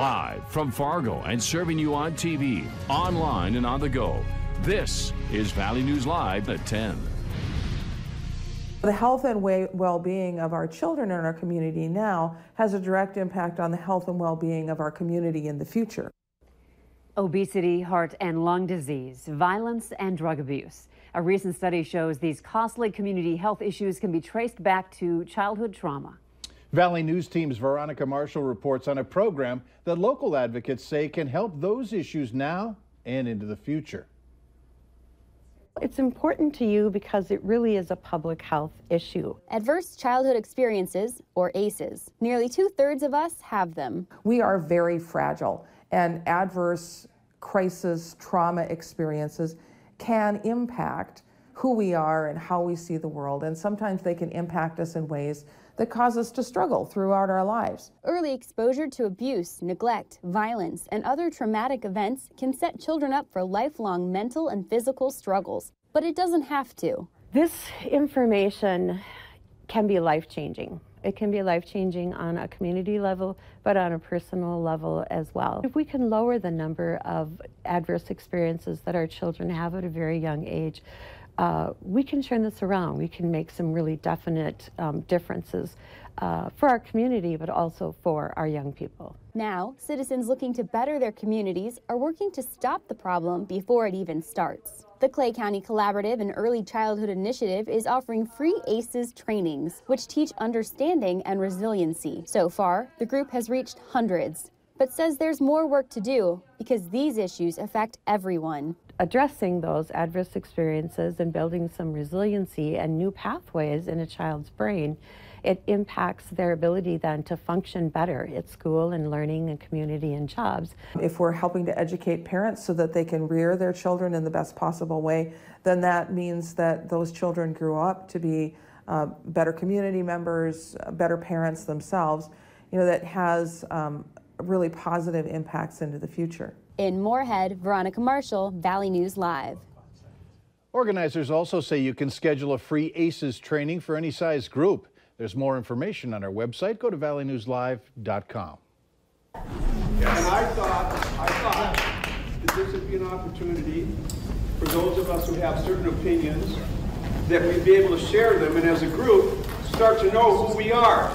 Live from Fargo and serving you on TV, online, and on the go. This is Valley News Live at 10. The health and well-being of our children in our community now has a direct impact on the health and well-being of our community in the future. Obesity, heart and lung disease, violence and drug abuse. A recent study shows these costly community health issues can be traced back to childhood trauma. Valley News Team's Veronica Marshall reports on a program that local advocates say can help those issues now and into the future. It's important to you because it really is a public health issue. Adverse childhood experiences, or ACEs. Nearly 2/3 of us have them. We are very fragile, and adverse crisis trauma experiences can impact who we are and how we see the world, and sometimes they can impact us in ways that cause us to struggle throughout our lives. Early exposure to abuse, neglect, violence, and other traumatic events can set children up for lifelong mental and physical struggles, but it doesn't have to. This information can be life-changing. It can be life-changing on a community level, but on a personal level as well. If we can lower the number of adverse experiences that our children have at a very young age, we can turn this around. We can make some really definite differences for our community, but also for our young people. Now, citizens looking to better their communities are working to stop the problem before it even starts. The Clay County Collaborative and Early Childhood Initiative is offering free ACEs trainings, which teach understanding and resiliency. So far, the group has reached hundreds, but says there's more work to do because these issues affect everyone. Addressing those adverse experiences and building some resiliency and new pathways in a child's brain, it impacts their ability then to function better at school and learning and community and jobs. If we're helping to educate parents so that they can rear their children in the best possible way, then that means that those children grew up to be better community members, better parents themselves. You know, that has really positive impacts into the future. In Moorhead, Veronica Marshall, Valley News Live. Organizers also say you can schedule a free ACEs training for any size group. There's more information on our website. Go to valleynewslive.com. And I thought that this would be an opportunity for those of us who have certain opinions that we'd be able to share them and as a group start to know who we are.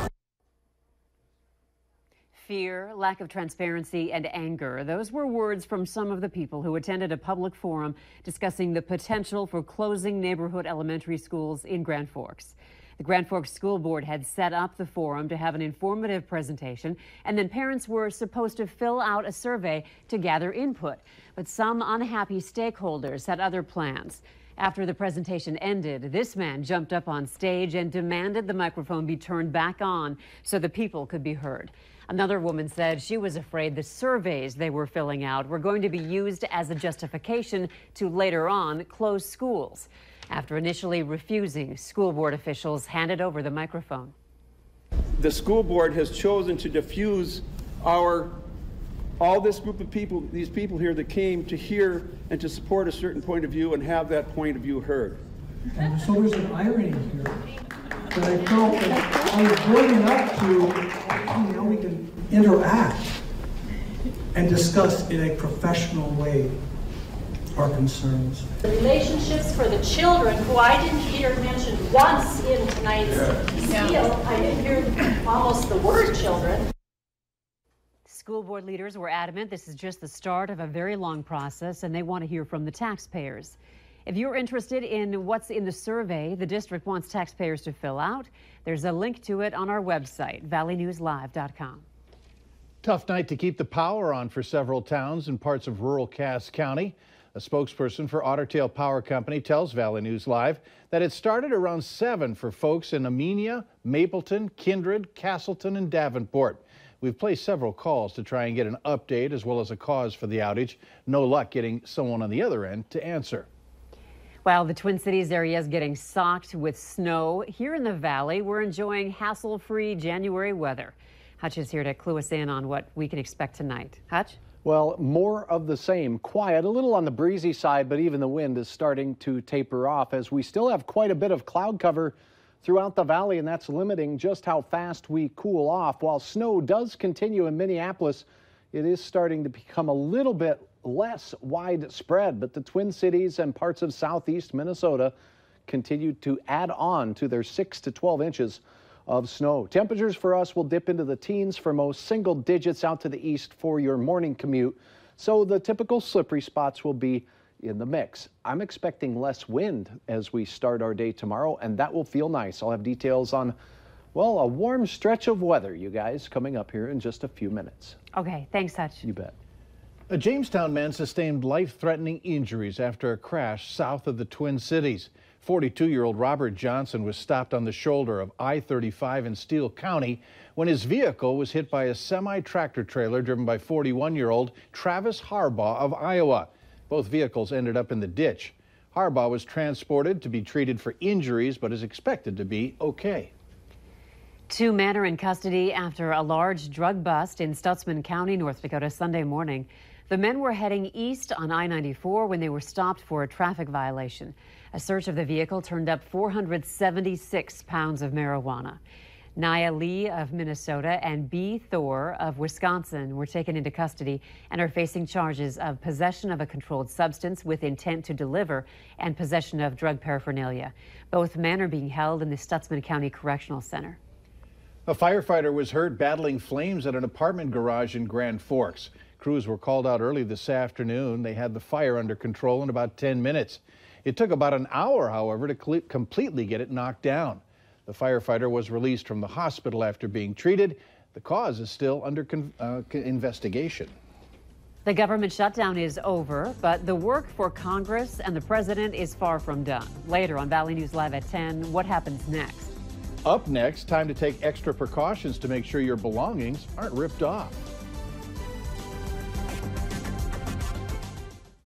Fear, lack of transparency, and anger. Those were words from some of the people who attended a public forum discussing the potential for closing neighborhood elementary schools in Grand Forks. The Grand Forks School Board had set up the forum to have an informative presentation, and then parents were supposed to fill out a survey to gather input. But some unhappy stakeholders had other plans. After the presentation ended, this man jumped up on stage and demanded the microphone be turned back on so the people could be heard. Another woman said she was afraid the surveys they were filling out were going to be used as a justification to later on close schools. After initially refusing, school board officials handed over the microphone. The school board has chosen to diffuse all this group of people, these people here that came to hear and to support a certain point of view and have that point of view heard. And so there's an irony here that I felt that I was building up to, you know, we can interact and discuss in a professional way our concerns. The relationships for the children, who I didn't hear mentioned once in tonight's spiel. I didn't hear almost the word children. School board leaders were adamant this is just the start of a very long process, and they want to hear from the taxpayers. If you're interested in what's in the survey the district wants taxpayers to fill out, there's a link to it on our website, valleynewslive.com. Tough night to keep the power on for several towns and parts of rural Cass County. A spokesperson for Otter Tail Power Company tells Valley News Live that it started around 7 for folks in Amenia, Mapleton, Kindred, Castleton, and Davenport. We've placed several calls to try and get an update as well as a cause for the outage. No luck getting someone on the other end to answer. While the Twin Cities area is getting socked with snow, here in the valley, we're enjoying hassle-free January weather. Hutch is here to clue us in on what we can expect tonight. Hutch? Well, more of the same. Quiet, a little on the breezy side, but even the wind is starting to taper off as we still have quite a bit of cloud cover throughout the valley, and that's limiting just how fast we cool off. While snow does continue in Minneapolis, it is starting to become a little bit less widespread, but the Twin Cities and parts of southeast Minnesota continue to add on to their 6 to 12 inches of snow. Temperatures for us will dip into the teens for most, single digits out to the east for your morning commute. So the typical slippery spots will be in the mix. I'm expecting less wind as we start our day tomorrow, and that will feel nice. I'll have details on, well, a warm stretch of weather, you guys, coming up here in just a few minutes. Okay, thanks, Hutch. You bet. A Jamestown man sustained life-threatening injuries after a crash south of the Twin Cities. 42-year-old Robert Johnson was stopped on the shoulder of I-35 in Steele County when his vehicle was hit by a semi-tractor trailer driven by 41-year-old Travis Harbaugh of Iowa. Both vehicles ended up in the ditch. Harbaugh was transported to be treated for injuries, but is expected to be okay. 2 men are in custody after a large drug bust in Stutsman County, North Dakota, Sunday morning. The men were heading east on I-94 when they were stopped for a traffic violation. A search of the vehicle turned up 476 pounds of marijuana. Nia Lee of Minnesota and B. Thor of Wisconsin were taken into custody and are facing charges of possession of a controlled substance with intent to deliver and possession of drug paraphernalia. Both men are being held in the Stutsman County Correctional Center. A firefighter was hurt battling flames at an apartment garage in Grand Forks. Crews were called out early this afternoon. They had the fire under control in about 10 minutes. It took about an hour, however, to completely get it knocked down. The firefighter was released from the hospital after being treated. The cause is still under investigation. The government shutdown is over, but the work for Congress and the president is far from done. Later on Valley News Live at 10, what happens next? Up next, time to take extra precautions to make sure your belongings aren't ripped off.